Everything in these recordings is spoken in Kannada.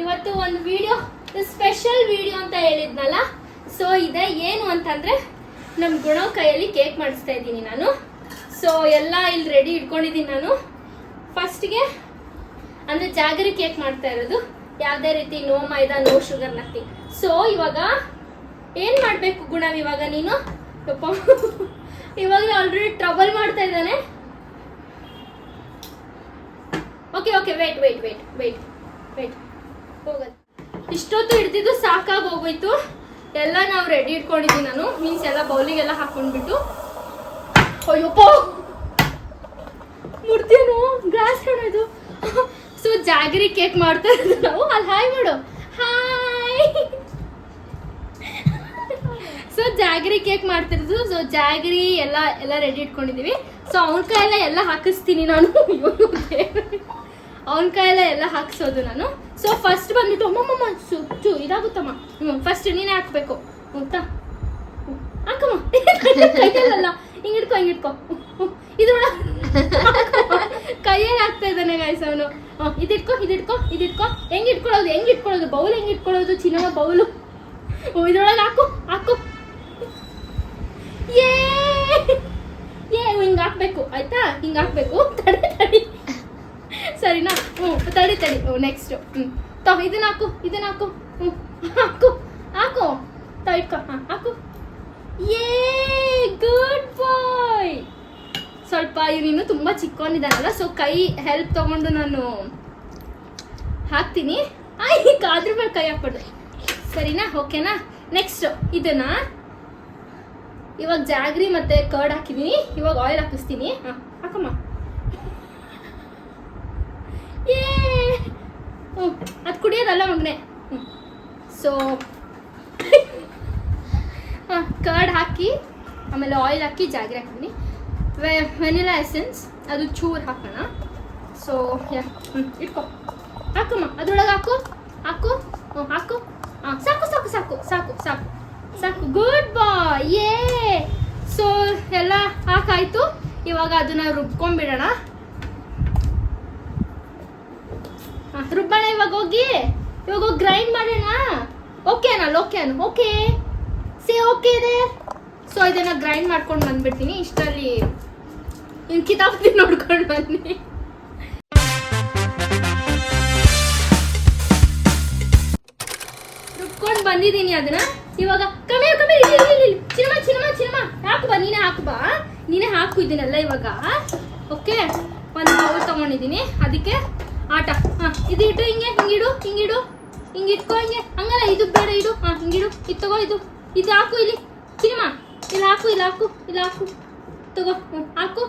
ಇವತ್ತು ಒಂದು ವಿಡಿಯೋ ಸ್ಪೆಷಲ್ ವಿಡಿಯೋ ಅಂತ ಹೇಳಿದ್ನಲ್ಲ. ಸೊ ಇದೆ ಏನು ಅಂತಂದ್ರೆ ನಮ್ಮ ಗುಣ ಕೈಯಲ್ಲಿ ಕೇಕ್ ಮಾಡಿಸ್ತಾ ಇದ್ದೀನಿ ನಾನು. ಸೊ ಎಲ್ಲ ಇಲ್ಲಿ ರೆಡಿ ಇಟ್ಕೊಂಡಿದ್ದೀನಿ ನಾನು. ಫಸ್ಟ್ಗೆ ಅಂದ್ರೆ ಜಾಗರಿ ಕೇಕ್ ಮಾಡ್ತಾ ಇರೋದು, ಯಾವುದೇ ರೀತಿ ನೋ ಮೈದಾ ನೋ ಶುಗರ್ ನಥಿಂಗ್. ಸೊ ಇವಾಗ ಏನ್ ಮಾಡ್ಬೇಕು ಗುಣ, ಇವಾಗ ನೀನು ಇವಾಗ ಆಲ್ರೆಡಿ ಟ್ರಬಲ್ ಮಾಡ್ತಾ ಇದ್ದಾನೆ. Okay okay wait wait wait wait wait ಹೋಗೋದು. ಇಷ್ಟೊತ್ತು ಹಿಡ್ದಿದ್ದು ಸಾಕಾಗಿ ಹೋಗೋಯ್ತು. ಎಲ್ಲ ನಾವು ರೆಡಿ ಇಟ್ಕೊಂಡಿದ್ದೀವಿ ನಾನು, ಮೀನ್ಸ್ ಎಲ್ಲ ಬೌಲಿಗೆಲ್ಲ ಹಾಕೊಂಡ್ಬಿಟ್ಟು. ಅಯ್ಯಪ್ಪ ಮುಡ್ತೇನು ಗ್ಲಾಸ್ ಕಾಣೋದು. ಸೊ ಜಾಗರಿ ಕೇಕ್ ಮಾಡ್ತಾ ಇರೋದು ನಾವು. ಅಲ್ಲಿ ಹಾಯ್ ಮಾಡು, ಹಾಯ್. ಸೊ ಜಾಗರಿ ಕೇಕ್ ಮಾಡ್ತಿರೋದು. ಸೊ ಜಾಗರಿ ಎಲ್ಲ ರೆಡಿ ಇಟ್ಕೊಂಡಿದೀವಿ. ಸೊ ಅವನ ಕೈಯೆಲ್ಲ ಎಲ್ಲ ಹಾಕಿಸ್ತೀನಿ ನಾನು. ಅವನ ಕೈಯೆಲ್ಲ ಎಲ್ಲ ಹಾಕ್ಸೋದು ನಾನು. ಸೊ ಫಸ್ಟ್ ಬಂದ್ಬಿಟ್ಟು ಅಮ್ಮಮ್ಮ ಸುಚ್ಚು ಇದಾಗುತ್ತಮ್ಮ. ಫಸ್ಟ್ ನೀನೇ ಹಾಕ್ಬೇಕು ಗೊತ್ತಾ. ಹಾಕಮ್ಮ ಕೈಯಲ್ಲ, ಹಿಂಗಿಡ್ಕೊ ಇದ್ರೊಳ ಕೈಯಲ್ಲಿ ಹಾಕ್ತಾ ಇದ್ದಾನೆ ಗಾಯ್ಸ್ ಅವನು. ಇದಿಟ್ಕೊ ಹೆಂಗ್ ಇಟ್ಕೊಳ್ಳೋದು ಬೌಲ್ ಹೆಂಗ್ ಇಟ್ಕೊಳ್ಳೋದು ಚಿನ್ನವ ಬೌಲು. ಇದ್ರೊಳಗೆ ಹಾಕು ಏ ಹಿಂಗ್ ಹಾಕ್ಬೇಕು ಆಯ್ತಾ, ಹಿಂಗ್ ಹಾಕ್ಬೇಕು. ತಡಿ ಸರಿನಾ? ತಡಿ ನೆಕ್ಸ್ಟ್ ಇದನ್ನ ಹಾಕು ಇಟ್ಕೊ. ಹಾಕು. ಏ ಗುಡ್ ಬಾಯ್. ಸ್ವಲ್ಪ ಇವನಿನ್ನು ತುಂಬಾ ಚಿಕ್ಕವನಿದ್ದಾನಲ್ಲ, ಸೊ ಕೈ ಹೆಲ್ಪ್ ತಗೊಂಡು ನಾನು ಹಾಕ್ತೀನಿ. ಅದ್ರ ಮೇಲೆ ಕೈ ಹಾಕ್ಬಾರ್ದು ಸರಿನಾ? ಓಕೆನಾ? ನೆಕ್ಸ್ಟ್ ಇದನ್ನ ಇವಾಗ ಜಾಗ್ರಿ ಮತ್ತೆ ಕರ್ಡ್ ಹಾಕಿದೀನಿ. ಇವಾಗ ಆಯಿಲ್ ಹಾಕಿಸ್ತೀನಿ. ಹಾಕಮ್ಮ. ಏ ಅದು ಕುಡಿಯೋದಲ್ಲ ಮಗನೆ. ಸೊ ಕರ್ಡ್ ಹಾಕಿ ಆಮೇಲೆ ಆಯಿಲ್ ಹಾಕಿ ಜಾಗ್ರಿ ಹಾಕಿದ್ದೀನಿ. ವೆನಿಲಾ ಎಸೆನ್ಸ್ ಅದು ಚೂರು ಹಾಕೋಣ. ಸೊ ಇಟ್ಕೊ, ಹಾಕಮ್ಮ. ಅದ್ರೊಳಗೆ ಹಾಕು. ಸಾಕು. ಗುಡ್ ಬಾಯ್. ಏ ಸೊ ಎಲ್ಲ ಹಾಕಾಯ್ತು. ಇವಾಗ ಅದನ್ನ ರುಬ್ಕೊಂಡ್ಬಿಡೋಣ. ರುಬ್ಬಣ ಇವಾಗ ಹೋಗಿ ಗ್ರೈಂಡ್ ಮಾಡೋಣ. ಓಕೆ ಸೇ ಓಕೆ ಇದೆ. ಸೊ ಇದನ್ನ ಗ್ರೈಂಡ್ ಮಾಡ್ಕೊಂಡು ಬಂದ್ಬಿಡ್ತೀನಿ. ಇಷ್ಟರಲ್ಲಿ ಇನ್ ಕಿತಾಪತಿ ನೋಡ್ಕೊಂಡು ಬನ್ನಿ. ರುಬ್ಕೊಂಡು ಬಂದಿದ್ದೀನಿ ಅದನ್ನ. ಇವಾಗ ಕಮ್ಮಿ ಚಿನ್ನಮ್ಮ ನೀನೇ ಹಾಕು ಇದನ್ನೆಲ್ಲ ಇವಾಗ. ಓಕೆ, ಒಂದು ಬೌಲ್ ತಗೊಂಡಿದ್ದೀನಿ. ಅದಕ್ಕೆ ಆಟ ಇದು ಇಟ್ಟು ಹಿಂಗಿಡು ಹಿಂಗೆ ಇಟ್ಕೊ. ಹಂಗಲ್ಲ, ಇದು ಬೇಡ, ಇಡು. ಹಿಂಗಿಡು. ಇದು ತಗೋ, ಇದು ಹಾಕು ಇಲ್ಲಿ ಚಿನ್ನಮ್ಮ. ಇಲ್ಲಿ ಹಾಕು ತಗೋ. ಹಾಕು.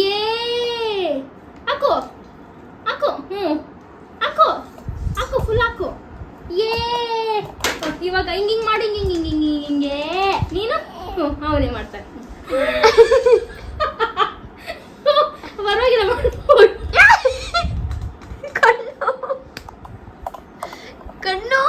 ಏ ಹಾಕು. ಹಾಕು ಫುಲ್ ಹಾಕು. ಏ ಇವಾಗ ಹಿಂಗೆ ಮಾಡಿ ಹಿಂಗೆ ನೀನು ಅವನೇ ಮಾಡ್ತಾನೆ. ಪರವಾಗಿಲ್ಲ ಕಣ್ಣು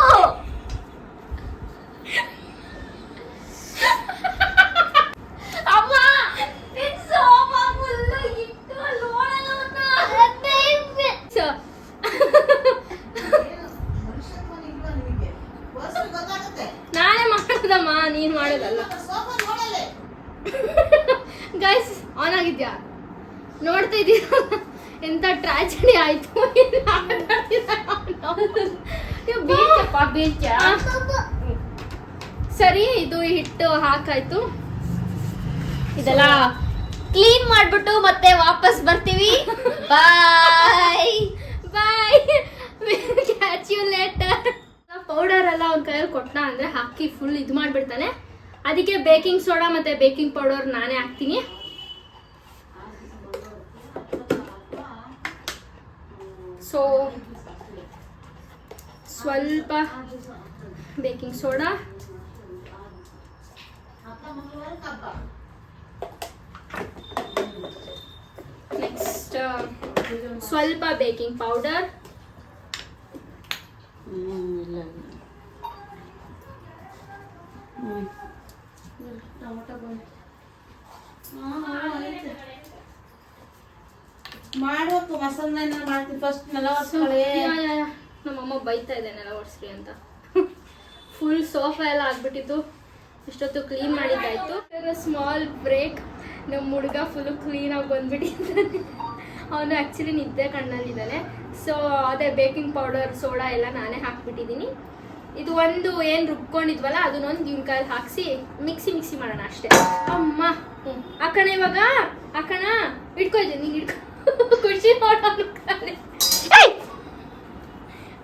ನಾನೇ ಮಾಡೋದಮ್ಮ, ನೀನ್ ಮಾಡೋದಲ್ಲ. ಗೈಸ್ ಆನ್ ಆಗಿದ್ಯಾ? ನೋಡ್ತಾ ಇದ್ದೀರಾ ಎಂತ ಟ್ರಾಜಿಡಿ ಆಯ್ತು. ಸರಿ, ಇದು ಹಿಟ್ಟು ಹಾಕಾಯ್ತು. ಇದೆಲ್ಲ ಕ್ಲೀನ್ ಮಾಡ್ಬಿಟ್ಟು ಮತ್ತೆ ವಾಪಸ್ ಬರ್ತೀವಿ. Bye. Catch you later. Powder ಎಲ್ಲ ಅವ್ನ ಕೈಯಲ್ಲಿ ಕೊಟ್ಟ ಅಂದ್ರೆ ಹಾಕಿ ಫುಲ್ ಇದು ಮಾಡ್ಬಿಡ್ತಾನೆ. ಅದಕ್ಕೆ ಬೇಕಿಂಗ್ ಸೋಡಾ ಮತ್ತೆ ಬೇಕಿಂಗ್ ಪೌಡರ್ ನಾನೇ ಹಾಕ್ತೀನಿ. ಸೊ ಸ್ವಲ್ಪ ಬೇಕಿಂಗ್ ಸೋಡಾ, ನೆಕ್ಸ್ಟ್ ಸ್ವಲ್ಪ ಬೇಕಿಂಗ್ ಪೌಡರ್, ಮಾಡ್ಬೇಕು ಮಸಾಲೆ ಮಾಡ್ತೀನಿ ಫಸ್ಟ್ ನೆಲ ಒರ್ಸ್ಕೊಳ್ಳಿ. ನಮ್ಮಮ್ಮ ಬೈತಾ ಇದೆ ನೆಲ ಒರೆಸ್ರಿ ಅಂತ. ಫುಲ್ ಸೋಫಾ ಎಲ್ಲ ಆಗ್ಬಿಟ್ಟಿತ್ತು, ಇಷ್ಟೊತ್ತು ಕ್ಲೀನ್ ಮಾಡಿದ್ದಾಯ್ತು. Small break. ನಮ್ಮ ಹುಡುಗ ಫುಲ್ಲು ಕ್ಲೀನಾಗಿ ಬಂದ್ಬಿಟ್ಟಿದ್ದಾನೆ. ಅವನು ಆ್ಯಕ್ಚುಲಿ ನಿದ್ದೆ ಕಣ್ಣಲ್ಲಿದ್ದಾನೆ. ಸೊ ಅದೇ ಬೇಕಿಂಗ್ ಪೌಡರ್ ಸೋಡಾ ಎಲ್ಲ ನಾನೇ ಹಾಕ್ಬಿಟ್ಟಿದ್ದೀನಿ. ಇದು ಒಂದು ಏನು ರುಬ್ಕೊಂಡಿದ್ವಲ್ಲ ಅದನ್ನೊಂದು ಇವ್ನ ಕಾಯಲ್ಲಿ ಹಾಕಿಸಿ ಮಿಕ್ಸಿ ಮಾಡೋಣ ಅಷ್ಟೇ. ಅಮ್ಮ ಅಕ್ಕಣ ಇವಾಗ ಅಕ್ಕಣ ಇಟ್ಕೊಯ್ತೀನಿ, ನೀನು ಇಟ್ಕೊ. ಖುಷಿ ಮಾಡೋಣ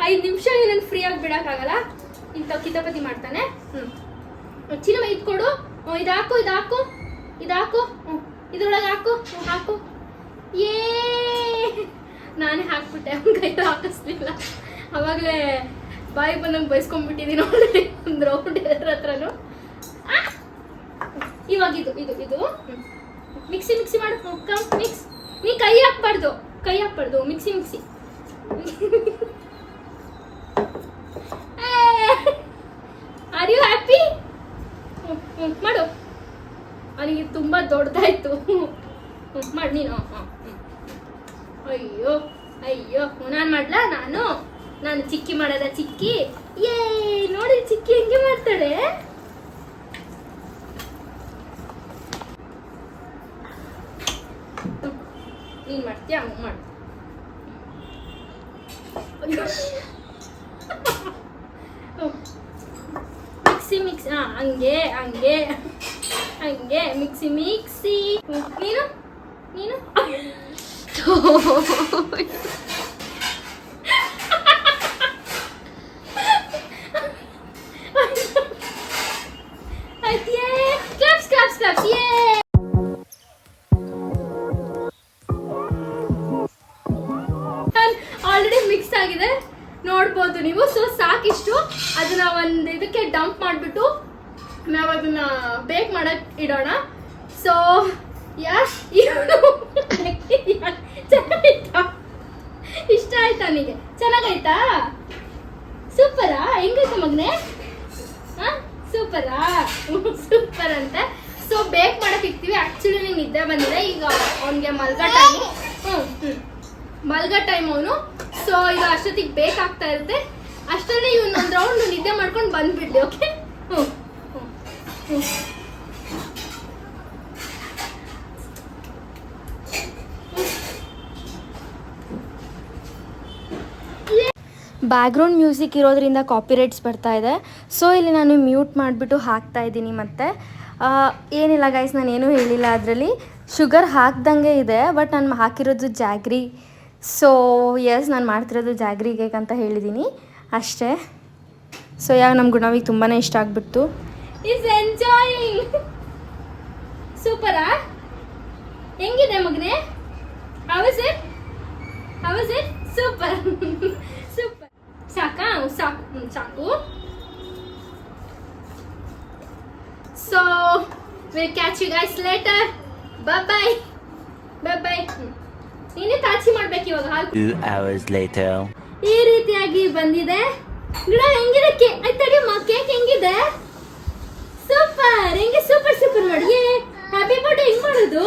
5 ನಿಮಿಷ ನನ್ನ ಫ್ರೀ ಆಗಿ ಬಿಡೋಕ್ಕಾಗಲ್ಲ, ಇಂಥ ಕಿತಾಪತಿ ಮಾಡ್ತಾನೆ. ಚಿನ್ನಮ್ಮ ಇಟ್ಕೊಡು, ಇದಾಕು ಇದಾಕು ಇದಾಕು, ಇದ್ರೊಳಗೆ ಹಾಕು ಹಾಕು. ಏ ನಾನೇ ಹಾಕ್ಬಿಟ್ಟೆ, ಅವ್ನ ಕೈಲಿ ಹಾಕಿಸ್ಲಿಲ್ಲ. ಅವಾಗಲೇ ಬಾಯಿ ಬಂದಂಗೆ ಬೈಸ್ಕೊಂಡ್ಬಿಟ್ಟಿದ್ದೀನಿ ಆಲ್ರೆಡಿ ಒಂದು ರೌಂಡ್ ಎಲ್ಲರ ಹತ್ರನೂ. ಇವಾಗ ಇದು ಇದು ಇದು ಮಿಕ್ಸಿ ಮಾಡು. ಮಿಕ್ಸ್. ನೀ ಕೈ ಹಾಕ್ಬಾರ್ದು ಮಿಕ್ಸಿ. Are you happy? ಮಾಡು. ಅವನಿಗೆ ತುಂಬ ದೊಡ್ಡದಾಯ್ತು. ಮಾಡಿ ನೀನು. ಅಯ್ಯೋ ನಾನು ಮಾಡ್ಲಾ? ನಾನು ಚಿಕ್ಕಿ ಮಾಡೋದ ಚಿಕ್ಕಿ. ಏ ನೋಡಿ ಚಿಕ್ಕಿ ಹೆಂಗೆ ಮಾಡ್ತಾಳೆ. ನೀನ್ ಮಾಡ್ತೀಯ? ಮಾಡು. ಮಿಕ್ಸಿ ಹಂಗೆ ಮಿಕ್ಸಿ. ನೀನು ಕ್ಲಾಪ್ಸ್. ಆಲ್ರೆಡಿ ಮಿಕ್ಸ್ ಆಗಿದೆ ನೋಡ್ಬೋದು ನೀವು. ಸೊ ಸಾಕಿಷ್ಟು. ಅದನ್ನ ಒಂದು ಇದಕ್ಕೆ ಡಂಪ್ ಮಾಡಿಬಿಟ್ಟು ನಾವು ಅದನ್ನ ಬೇಕ್ ಮಾಡಕ್ ಇಡೋಣ. ಸೊ ಚೆನ್ನಾಯ್ತಾ? ಇಷ್ಟ ಆಯ್ತಾ ಅವನಿಗೆ? ಚೆನ್ನಾಗಾಯ್ತಾ? ಸೂಪರಾ? ಹೆಂಗಾಯ್ತು ಮಗನೇ? ಸೂಪರ್ ಅಂತೆ. ಸೊ ಬೇಕ್ ಮಾಡಕ್ ಇಕ್ತೀವಿ. ಆಕ್ಚುಲಿ ನಿಂಗೆ ನಿದ್ದೆ ಬಂದಿದೆ ಈಗ, ಅವನಿಗೆ ಮಲ್ಗೋ ಟೈಮ್ ಅವನು. ಸೊ ಈಗ ಅಷ್ಟೊತ್ತಿಗೆ ಬೇಕಾಗ್ತಾ ಇರುತ್ತೆ. ಅಷ್ಟರಲ್ಲಿ ಇವನೊಂದು ರೌಂಡ್ ನಿದ್ದೆ ಮಾಡ್ಕೊಂಡು ಬಂದ್ಬಿಡ್ಲಿ. ಓಕೆ. ಬ್ಯಾಕ್ಗ್ರೌಂಡ್ ಮ್ಯೂಸಿಕ್ ಇರೋದ್ರಿಂದ ಕಾಪಿರೈಟ್ಸ್ ಬರ್ತಾ ಇದೆ. ಸೊ ಇಲ್ಲಿ ನಾನು ಮ್ಯೂಟ್ ಮಾಡಿಬಿಟ್ಟು ಹಾಕ್ತಾ ಇದ್ದೀನಿ. ಮತ್ತು ಏನಿಲ್ಲ ಗೈಸ್, ನಾನೇನೂ ಹೇಳಿಲ್ಲ. ಅದರಲ್ಲಿ ಶುಗರ್ ಹಾಕ್ದಂಗೆ ಇದೆ, ಬಟ್ ನಾನು ಹಾಕಿರೋದು ಜಾಗ್ರಿ. ಸೊ ಎಸ್, ನಾನು ಮಾಡ್ತಿರೋದು ಜಾಗ್ರಿ ಕೇಕ್ ಅಂತ ಹೇಳಿದ್ದೀನಿ ಅಷ್ಟೇ. ಸೊ ನಮ್ಮ ಗುಣವಿಗೆ ತುಂಬಾ ಇಷ್ಟ ಆಗಿಬಿಡ್ತು. Is enjoying. ಸೂಪರಾ? ಹೆಂಗಿದೆ ಮಗನೇ? How is it? ಸೂಪರ್. ಸಾಕು. So we'll catch you guys later. Bye bye. ನೀನೇ ತಾಚಿ ಮಾಡ್ಬೇಕು ಇವಾಗ. ಹಾಲು 2 hours later. ಈ ರೀತಿಯಾಗಿ ಬಂದಿದೆ. ಗಿಡ ಹೆಂಗಿದೆ? ತಡಿಯಮ್ಮ, ಕೇಕ್ ಹೆಂಗಿದೆ? ಸೂಪರ್. ಹೆಂಗೆ? ಸೂಪರ್ ನೋಡಿ. ಹ್ಯಾಪಿ ಬರ್ತ್ಡೇ ಹೆಂಗ್ ಮಾಡೋದು?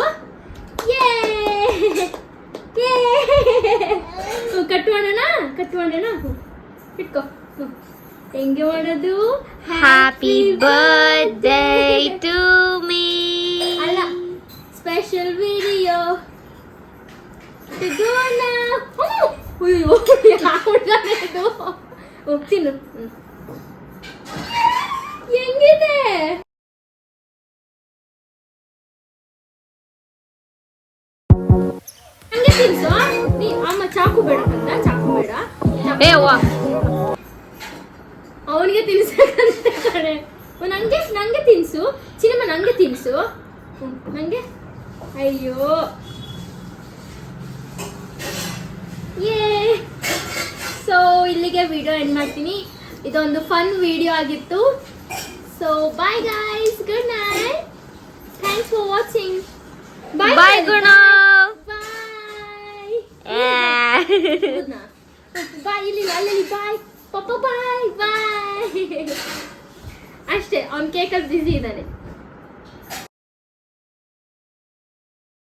ಕಟ್ ಮಾಡೋಣ. ಇಟ್ಕೋ. ಹೆಂಗೆ ಮಾಡೋದು? Happy birthday to me. ಅಲ್ಲ, ಸ್ಪೆಷಲ್ ವಿಡಿಯೋ ಹೋಗ್ತೀನಿ. ಹೆಂಗಿದೆ? ಹಂಗೆ ತಿನ್ಸು. ಅಮ್ಮ ಚಾಕು ಬೇಡ ಅಂತ. ಚಾಕು ಬೇಡ. ಅವನಿಗೆ ತಿನ್ಸಕ್ಕಂತೆ ಕಡೆ. ನಂಗೆ ತಿನ್ಸು ಚಿನ್ನಮ್ಮ, ನಂಗೆ ತಿನ್ಸು. ನಂಗೆ. ಅಯ್ಯೋ ಸೊ ಇಲ್ಲಿಗೆ ವಿಡಿಯೋ ಎಂಡ್ ಮಾಡ್ತೀನಿ. ಇದೊಂದು ಫನ್ ವಿಡಿಯೋ ಆಗಿತ್ತು. So bye guys, good night, thanks for watching. Bye Guna. Bye. ಇಲ್ಲಿ ಬಾಯ್ ಪಾಪ. ಬಾಯ್. ಅಷ್ಟೇ. ಅವ್ನ ಕೇಕಲ್ಲಿ ಬಿಸಿ ಇದ್ದಾನೆ.